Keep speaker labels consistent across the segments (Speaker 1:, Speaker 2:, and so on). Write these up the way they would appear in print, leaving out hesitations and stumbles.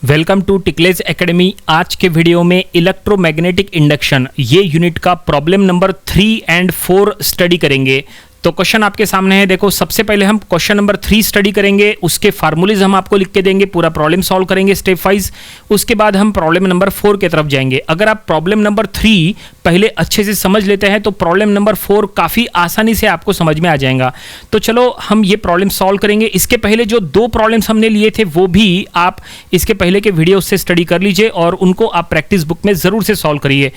Speaker 1: Welcome to टिकलेज academy. आज के video में इलेक्ट्रोमैग्नेटिक इंडक्शन ये यूनिट का प्रॉब्लम नंबर 3 एंड 4 स्टडी करेंगे। तो क्वेश्चन आपके सामने है। देखो, सबसे पहले हम क्वेश्चन नंबर 3 स्टडी करेंगे, उसके फार्मूलेज हम आपको लिख के देंगे, पूरा प्रॉब्लम सॉल्व करेंगे स्टेप वाइज। उसके बाद हम प्रॉब्लम नंबर 4 की तरफ जाएंगे। अगर आप प्रॉब्लम नंबर 3 पहले अच्छे से समझ लेते हैं तो प्रॉब्लम नंबर 4 काफ़ी आसानी से आपको समझ में आ जाएगा। तो चलो हम ये प्रॉब्लम सॉल्व करेंगे। इसके पहले जो 2 प्रॉब्लम्स हमने लिए थे वो भी आप इसके पहले के वीडियो से स्टडी कर लीजिए और उनको आप प्रैक्टिस बुक में ज़रूर से सॉल्व करिए।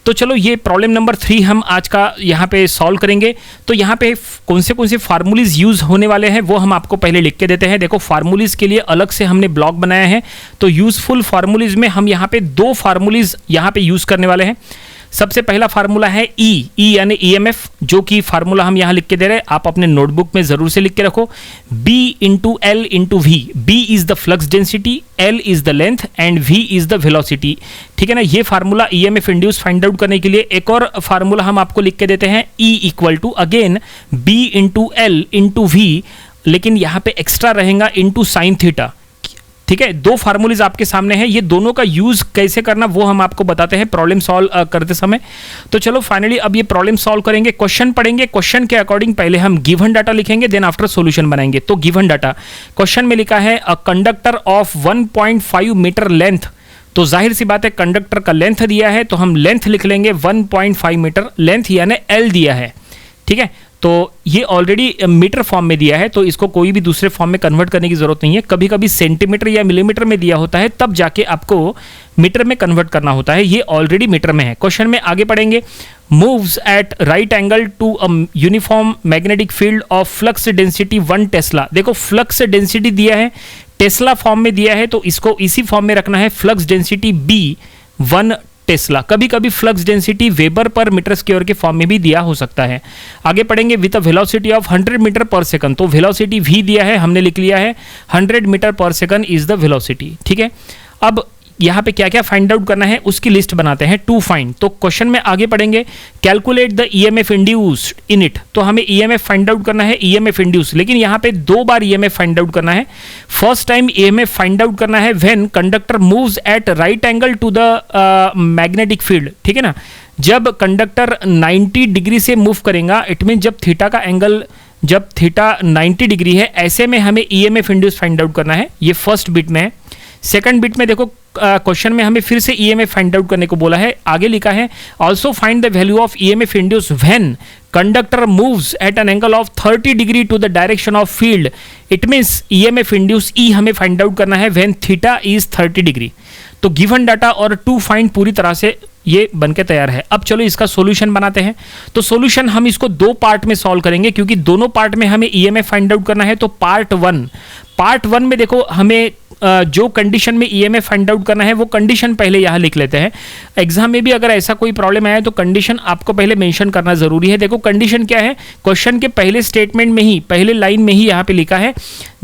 Speaker 1: तो चलो ये प्रॉब्लम नंबर 3 हम आज का यहाँ पे सॉल्व करेंगे। तो यहाँ पे कौन से फार्मूलीज यूज़ होने वाले हैं वो हम आपको पहले लिख के देते हैं। देखो, फार्मूलीज के लिए अलग से हमने ब्लॉक बनाया है। तो यूजफुल फार्मूलीज में हम यहाँ पे 2 फार्मूलीज यहाँ पे यूज़ करने वाले हैं। सबसे पहला फार्मूला है ई यानी ईएमएफ, जो कि फार्मूला हम यहाँ लिख के दे रहे हैं। आप अपने नोटबुक में जरूर से लिख के रखो। B into L into V. B is the flux density, L is the length and V is the velocity. ठीक है ना। ये formula EMF induce find out करने के लिए एक और फार्मूला हम आपको लिख के देते हैं। E equal to again B into L into V, लेकिन यहाँ पे एक्स्ट्रा रहेगा इंटू साइन थीटा। ठीक है, 2 फार्मूलीज आपके सामने हैं। ये दोनों का यूज कैसे करना वो हम आपको बताते हैं प्रॉब्लम सॉल्व करते समय। तो चलो फाइनली अब ये प्रॉब्लम सॉल्व करेंगे। क्वेश्चन पढ़ेंगे, क्वेश्चन के अकॉर्डिंग पहले हम गिवन डाटा लिखेंगे, देन आफ्टर सॉल्यूशन बनाएंगे। तो गिवन डाटा क्वेश्चन में लिखा है a conductor of 1.5 metre length. तो जाहिर सी बात है कंडक्टर का लेंथ दिया है तो हम लेंथ लिख लेंगे 1.5 मीटर, लेंथ यानी एल दिया है। ठीक है, तो ये ऑलरेडी मीटर फॉर्म में दिया है तो इसको कोई भी दूसरे फॉर्म में कन्वर्ट करने की जरूरत नहीं है। कभी कभी सेंटीमीटर या मिलीमीटर में दिया होता है तब जाके आपको मीटर में कन्वर्ट करना होता है। ये ऑलरेडी मीटर में है। क्वेश्चन में आगे पढ़ेंगे। Moves at right angle to a uniform magnetic field of flux density 1 tesla. देखो, फ्लक्स डेंसिटी दिया है, टेस्ला फॉर्म में दिया है तो इसको इसी फॉर्म में रखना है। Flux density B 1 tesla. कभी कभी flux density weber per metre square के फॉर्म में भी दिया हो सकता है। आगे पढ़ेंगे। With a velocity of 100 metre per second. तो वेलोसिटी v दिया है, हमने लिख लिया है 100 metre per second is the velocity. ठीक है, अब यहाँ पे क्या क्या फाइंड आउट करना है उसकी लिस्ट बनाते हैं। To find. तो क्वेश्चन में आगे पढ़ेंगे calculate the EMF induced in it. तो हमें ईएमएफ फाइंड आउट करना है, ईएमएफ इंड्यूस, लेकिन यहाँ पे 2 बार ईएमएफ फाइंड आउट करना है। First time EMF find out करना है when conductor moves at right angle to the magnetic field. ठीक है ना। जब कंडक्टर 90 डिग्री से मूव करेगा, इट मीन जब थीटा का एंगल, जब थीटा 90 डिग्री है, ऐसे में हमें ईएमएफ इंड्यूस फाइंड आउट करना है। ये फर्स्ट बिट में है। सेकंड बिट में देखो, क्वेश्चन में हमें फिर से ईएमएफ फाइंड आउट करने को बोला है। आगे लिखा है also find the value of EMF induce when conductor moves at an angle of 30 degree to the direction of field. It means EMF induce E हमें फाइंड आउट करना है व्हेन थीटा इज 30 डिग्री। तो given data और to find पूरी तरह से ये बनके तैयार है। अब चलो इसका सॉल्यूशन बनाते हैं। तो सॉल्यूशन हम इसको 2 पार्ट में सॉल्व करेंगे क्योंकि दोनों पार्ट में हमें ईएमएफ फाइंड आउट करना है। तो पार्ट 1 में देखो, हमें जो कंडीशन में ईएमएफ फाइंड आउट करना है वो कंडीशन पहले यहाँ लिख लेते हैं। एग्जाम में भी अगर ऐसा कोई प्रॉब्लम आया तो कंडीशन आपको पहले मेंशन करना जरूरी है। देखो कंडीशन क्या है, क्वेश्चन के पहले स्टेटमेंट में ही, पहले लाइन में ही यहाँ पे लिखा है।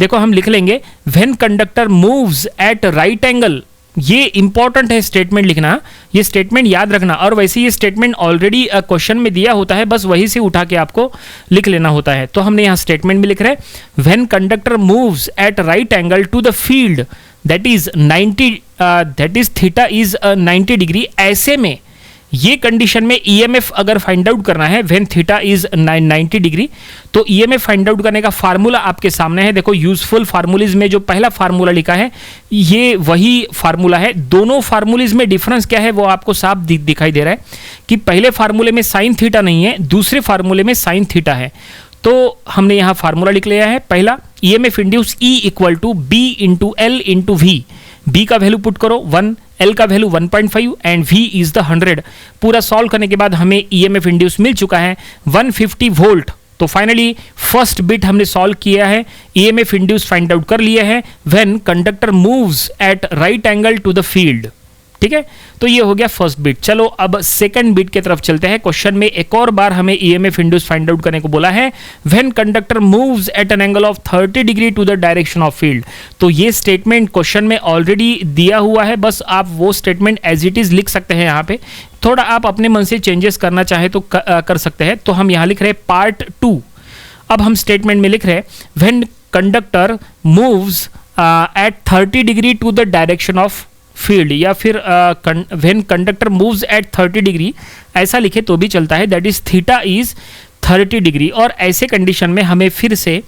Speaker 1: देखो हम लिख लेंगे when conductor moves at right angle. ये इंपॉर्टेंट है स्टेटमेंट लिखना, ये स्टेटमेंट याद रखना। और वैसे ये स्टेटमेंट ऑलरेडी क्वेश्चन में दिया होता है, बस वही से उठा के आपको लिख लेना होता है। तो हमने यहाँ स्टेटमेंट में लिख रहे हैं when conductor moves at right angle to the field that is 90, that is theta is 90 degree. ऐसे में ये कंडीशन में ईएमएफ अगर फाइंड आउट करना है व्हेन थीटा इज 90 डिग्री, तो ईएमएफ फाइंड आउट करने का फार्मूला आपके सामने है। देखो यूजफुल फार्मूलीज में जो पहला फार्मूला लिखा है ये वही फार्मूला है। दोनों फार्मूलीज में डिफरेंस क्या है वो आपको साफ दिखाई दे रहा है कि पहले फार्मूले में साइन थीटा नहीं है, दूसरे फार्मूले में साइन थीटा है। तो हमने यहाँ फार्मूला लिख लिया है। पहला EMF induce E equal to B into L into V. B का वैल्यू पुट करो 1, L का value 1.5 and V is the 100। पूरा सॉल्व करने के बाद हमें ईएमएफ इंड्यूस मिल चुका है 150 वोल्ट। तो फाइनली फर्स्ट बिट हमने सॉल्व किया है, ईएमएफ इंड्यूस फाइंड आउट कर लिया है when conductor moves at right angle to the field. ठीक है, तो ये हो गया फर्स्ट बिट। चलो अब सेकंड बिट की तरफ चलते हैं। क्वेश्चन में एक और बार हमें ईएमएफ इंड्यूस फाइंड आउट करने को बोला है when conductor moves at an angle of 30 degree to the direction of field. तो ये स्टेटमेंट क्वेश्चन में ऑलरेडी दिया हुआ है, बस आप वो स्टेटमेंट एज इट इज लिख सकते हैं। यहाँ पे थोड़ा आप अपने मन से चेंजेस करना चाहे तो कर सकते हैं। तो हम यहाँ लिख रहे हैं पार्ट 2। अब हम स्टेटमेंट में लिख रहे हैं when conductor moves at 30 degree to the direction of field, या फिर when conductor moves at 30 degree ऐसा लिखे तो भी चलता है, that is theta is 30 degree. और ऐसे कंडीशन में हमें फिर से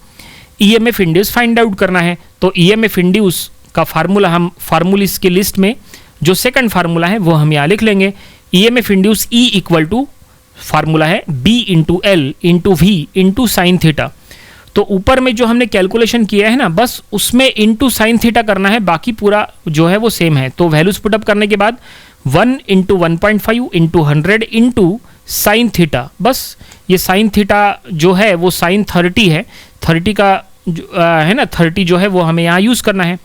Speaker 1: ईएमएफ इंड्यूस फाइंड आउट करना है। तो ईएमएफ इंड्यूस का फार्मूला हम फार्मूलिस की लिस्ट में जो सेकंड फार्मूला है वो हम यहाँ लिख लेंगे। EMF induce e equal to formula है b into L into we into sine theta. तो ऊपर में जो हमने कैलकुलेशन किया है ना, बस उसमें इंटू साइन थीटा करना है, बाकी पूरा जो है वो सेम है। तो वैल्यूज पुटअप करने के बाद 1 into 1.5 into 100 into sine theta, बस ये साइन थीटा जो है वो साइन 30 है, 30 का है ना, 30 जो है वो हमें यहाँ यूज़ करना है।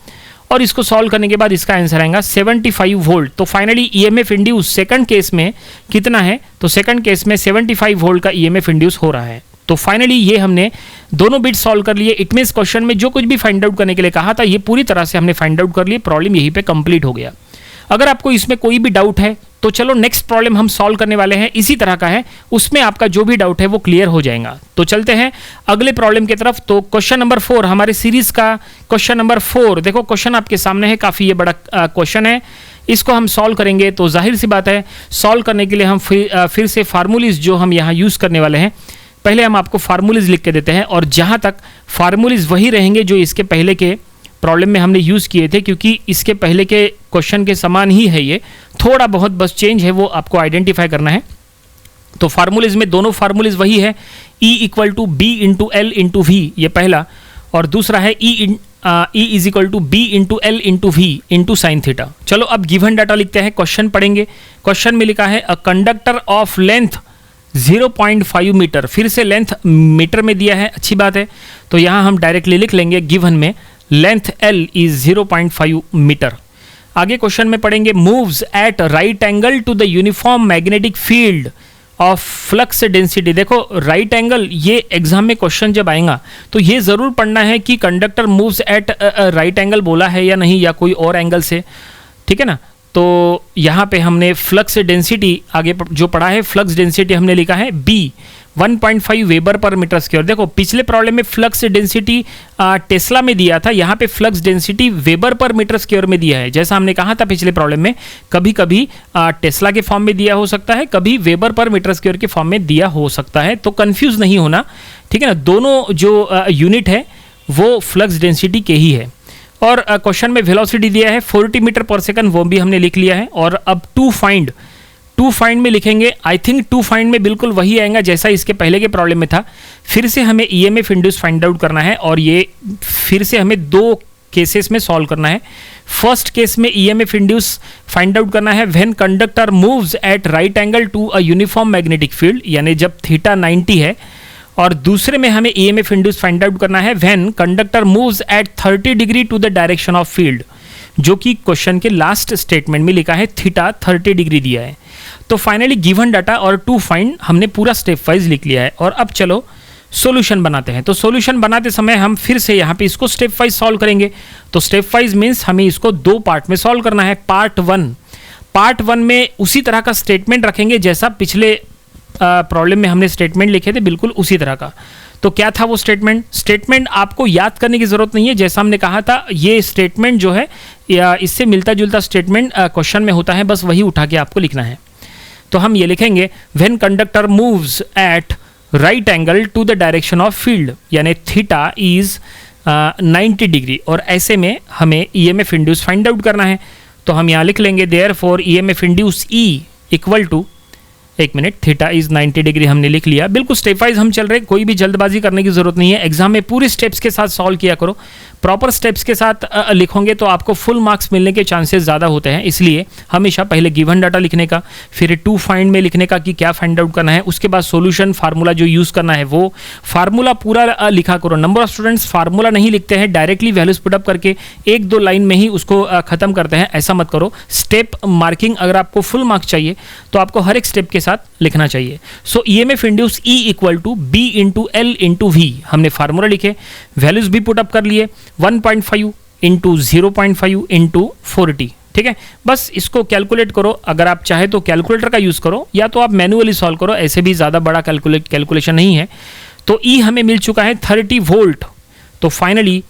Speaker 1: और इसको सॉल्व करने के बाद इसका आंसर आएगा 75 वोल्ट। तो finally EMF induce second case में कितना है, तो सेकंड केस में 75 वोल्ट का ईएमएफ इंड्यूस हो रहा है। तो फाइनली ये हमने दोनों बिट सॉल्व कर लिए। इट मींस क्वेश्चन में जो कुछ भी फाइंड आउट करने के लिए कहा था ये पूरी तरह से हमने फाइंड आउट कर लिए, प्रॉब्लम यहीं पे कंप्लीट हो गया। अगर आपको इसमें कोई भी डाउट है तो चलो नेक्स्ट प्रॉब्लम हम सॉल्व करने वाले हैं, इसी तरह का है, उसमें आपका जो भी डाउट है वो क्लियर हो जाएगा। तो चलते हैं अगले प्रॉब्लम की तरफ। तो क्वेश्चन नंबर 4 हमारे सीरीज का क्वेश्चन नंबर 4, देखो क्वेश्चन आपके सामने है, काफ़ी ये बड़ा क्वेश्चन है, इसको हम सॉल्व करेंगे। तो जाहिर सी बात है सॉल्व करने के लिए हम फिर से फार्मूलीज जो हम यहाँ यूज़ करने वाले हैं, पहले हम आपको फार्मूलीज लिख के देते हैं, और जहाँ तक फार्मूलीज वही रहेंगे जो इसके पहले के प्रॉब्लम में हमने यूज़ किए थे, क्योंकि इसके पहले के क्वेश्चन के समान ही है ये, थोड़ा बहुत बस चेंज है वो आपको आइडेंटिफाई करना है। तो फार्मूलीज में दोनों फार्मूलीज वही है, E equal to B into L into V, ये पहला, और दूसरा है E is equal to B into L into we into sine theta. चलो अब गिवन डाटा लिखते हैं, क्वेश्चन पढ़ेंगे। क्वेश्चन में लिखा है a conductor of length 0.5 metre, फिर से लेंथ मीटर में दिया है, अच्छी बात है। तो यहाँ हम डायरेक्टली लिख लेंगे गिवन में लेंथ L इज 0.5 मीटर। आगे क्वेश्चन में पढ़ेंगे moves at right angle to the uniform magnetic field of flux density. देखो राइट एंगल, ये एग्जाम में क्वेश्चन जब आएगा तो ये जरूर पढ़ना है कि conductor moves at right angle बोला है या नहीं, या कोई और एंगल से, ठीक है ना। तो यहाँ पे हमने फ्लक्स डेंसिटी आगे जो पढ़ा है, फ्लक्स डेंसिटी हमने लिखा है B 1.5 weber per metre square. देखो पिछले प्रॉब्लम में फ्लक्स डेंसिटी टेस्ला में दिया था, यहाँ पे flux density weber per metre square में दिया है। जैसा हमने कहा था पिछले प्रॉब्लम में, कभी कभी टेस्ला के फॉर्म में दिया हो सकता है, कभी वेबर पर मीटर स्क्वायर के फॉर्म में दिया हो सकता है, तो कंफ्यूज नहीं होना, ठीक है ना। दोनों जो यूनिट है वो फ्लक्स डेंसिटी के ही है। और क्वेश्चन में वेलोसिटी दिया है 40 मीटर पर सेकंड, वो भी हमने लिख लिया है। और अब टू फाइंड में लिखेंगे, आई थिंक टू फाइंड में बिल्कुल वही आएगा जैसा इसके पहले के प्रॉब्लम में था। फिर से हमें ईएमएफ इंड्यूस फाइंड आउट करना है, और ये फिर से हमें दो केसेस में सॉल्व करना है। फर्स्ट केस में ईएमएफ इंड्यूस फाइंड आउट करना है when conductor moves at right angle to a uniform magnetic field, यानी जब थीटा 90 है। और दूसरे में हमें ईएमएफ इंड्यूस फाइंड आउट करना है when conductor moves at 30 degree to the direction of field, जो कि क्वेश्चन के लास्ट स्टेटमेंट में लिखा है थीटा 30 डिग्री दिया है। तो फाइनली गिवन डाटा और टू फाइंड हमने पूरा स्टेप वाइज लिख लिया है। और अब चलो सॉल्यूशन बनाते हैं। तो सॉल्यूशन बनाते समय हम फिर से यहाँ पे इसको स्टेप वाइज सॉल्व करेंगे। तो स्टेप वाइज मीन्स हमें इसको दो पार्ट में सॉल्व करना है। पार्ट वन में उसी तरह का स्टेटमेंट रखेंगे जैसा पिछले प्रॉब्लम में हमने स्टेटमेंट लिखे थे, बिल्कुल उसी तरह का। तो क्या था वो स्टेटमेंट आपको याद करने की जरूरत नहीं है, जैसा हमने कहा था ये स्टेटमेंट जो है या इससे मिलता जुलता स्टेटमेंट क्वेश्चन में होता है, बस वही उठा के आपको लिखना है। तो हम ये लिखेंगे when conductor moves at right angle to the direction of field, यानी थीटा इज 90 डिग्री, और ऐसे में हमें ईएमएफ इंड्यूस फाइंड आउट करना है। तो हम यहाँ लिख लेंगे therefore EMF induce E equal to, एक मिनट, थीटा इज 90 डिग्री हमने लिख लिया। बिल्कुल स्टेप वाइज हम चल रहे हैं, कोई भी जल्दबाजी करने की जरूरत नहीं है। एग्जाम में पूरे स्टेप्स के साथ सॉल्व किया करो, प्रॉपर स्टेप्स के साथ लिखोगे तो आपको फुल मार्क्स मिलने के चांसेस ज़्यादा होते हैं। इसलिए हमेशा पहले गिवन डाटा लिखने का, फिर टू फाइंड में लिखने का कि क्या फाइंड आउट करना है, उसके बाद सॉल्यूशन फार्मूला जो यूज़ करना है वो फार्मूला पूरा लिखा करो। नंबर ऑफ स्टूडेंट्स फार्मूला नहीं लिखते हैं, डायरेक्टली वैल्यूज पुटअप करके एक दो लाइन में ही उसको खत्म करते हैं, ऐसा मत करो। स्टेप मार्किंग, अगर आपको फुल मार्क्स चाहिए तो आपको हर एक स्टेप के साथ लिखना चाहिए। So EMF induce E equal to B into L into v, हमने फार्मूला लिखे, वैल्यूज भी पुटअप कर लिए, 1.5 इंटू 0.5 इंटू 40, ठीक है। बस इसको कैलकुलेट करो, अगर आप चाहे तो कैलकुलेटर का यूज़ करो या तो आप मैन्युअली सॉल्व करो, ऐसे भी ज़्यादा बड़ा कैलकुलेशन नहीं है। तो E हमें मिल चुका है 30 वोल्ट। तो finally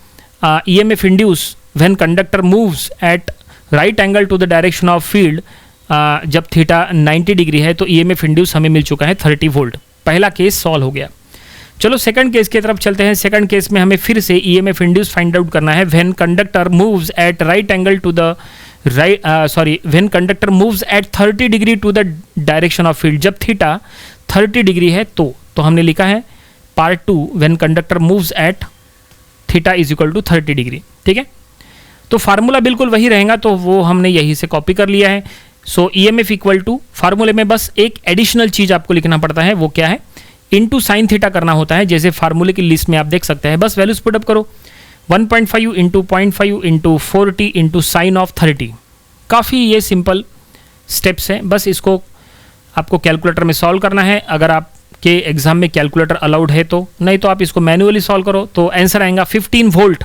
Speaker 1: EMF induce when conductor moves at right angle to the direction of field, जब थीटा 90 डिग्री है तो ईएमएफ इंड्यूस हमें मिल चुका है 30 वोल्ट। पहला केस सॉल्व हो गया। चलो सेकंड केस की तरफ चलते हैं। सेकंड केस में हमें फिर से ईएमएफ इंड्यूस फाइंड आउट करना है when conductor moves at right angle to the when conductor moves at 30 degree to the direction of field, जब थीटा 30 डिग्री है तो हमने लिखा है part 2 when conductor moves at theta is equal to 30 degree. ठीक है, तो फार्मूला बिल्कुल वही रहेगा, तो वो हमने यहीं से कॉपी कर लिया है। सो ईएमएफ इक्वल टू, फार्मूले में बस एक एडिशनल चीज आपको लिखना पड़ता है, वो क्या है, इनटू साइन थीटा करना होता है। जैसे फार्मूले की लिस्ट में आप देख सकते हैं, बस वैल्यूज पुट अप करो, 1.5 into 0.5 into 40 into sine of 30। काफ़ी ये सिंपल स्टेप्स हैं, बस इसको आपको कैलकुलेटर में सॉल्व करना है। अगर आपके एग्जाम में कैलकुलेटर अलाउड है तो, नहीं तो आप इसको मैन्युअली सॉल्व करो, तो आंसर आएगा 15 वोल्ट।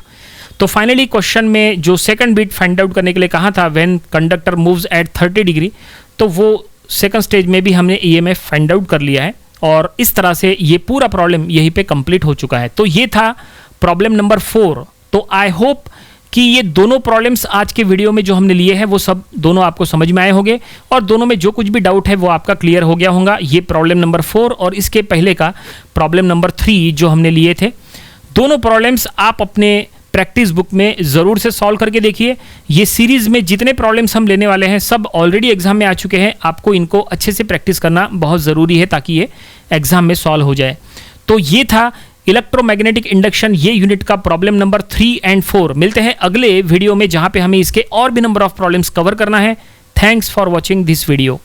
Speaker 1: तो फाइनली क्वेश्चन में जो सेकंड बिट फाइंड आउट करने के लिए कहा था when conductor moves at 30 degree, तो वो सेकंड स्टेज में भी हमने ईएमएफ फाइंड आउट कर लिया है, और इस तरह से ये पूरा प्रॉब्लम यहीं पे कंप्लीट हो चुका है। तो ये था प्रॉब्लम नंबर 4। तो आई होप कि ये दोनों प्रॉब्लम्स आज के वीडियो में जो हमने लिए हैं वो सब दोनों आपको समझ में आए होंगे, और दोनों में जो कुछ भी डाउट है वो आपका क्लियर हो गया होगा। ये प्रॉब्लम नंबर 4 और इसके पहले का प्रॉब्लम नंबर 3 जो हमने लिए थे, दोनों प्रॉब्लम्स आप अपने प्रैक्टिस बुक में ज़रूर से सॉल्व करके देखिए। ये सीरीज़ में जितने प्रॉब्लम्स हम लेने वाले हैं सब ऑलरेडी एग्जाम में आ चुके हैं, आपको इनको अच्छे से प्रैक्टिस करना बहुत ज़रूरी है ताकि ये एग्जाम में सॉल्व हो जाए। तो ये था इलेक्ट्रोमैग्नेटिक इंडक्शन, ये यूनिट का प्रॉब्लम नंबर 3 एंड 4। मिलते हैं अगले वीडियो में जहां पे हमें इसके और भी नंबर ऑफ प्रॉब्लम्स कवर करना है। Thanks for watching this video.